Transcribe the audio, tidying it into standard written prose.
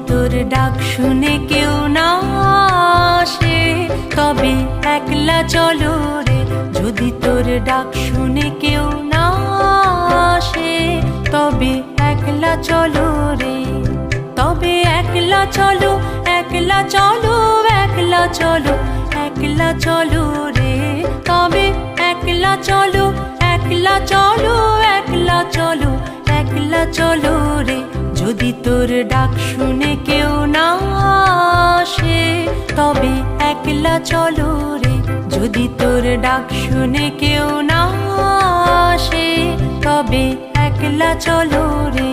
তোর ডাক শুনে কেউ না আসে তবে একলা চলো রে। যদি তোর ডাক শুনে কেউ না আসে তবে একলা চলো রে। তবে একলা চলো, একলা চলো, একলা চলো, একলা চলো রে। তবে একলা চলো, একলা চলো, একলা চলো, একলা চলো রে। যদি তোর ডাক শুনে কেউ না আসে তবে একলা চলো রে। যদি তোর ডাক শুনে কেউ না আসে তবে একলা চলো রে।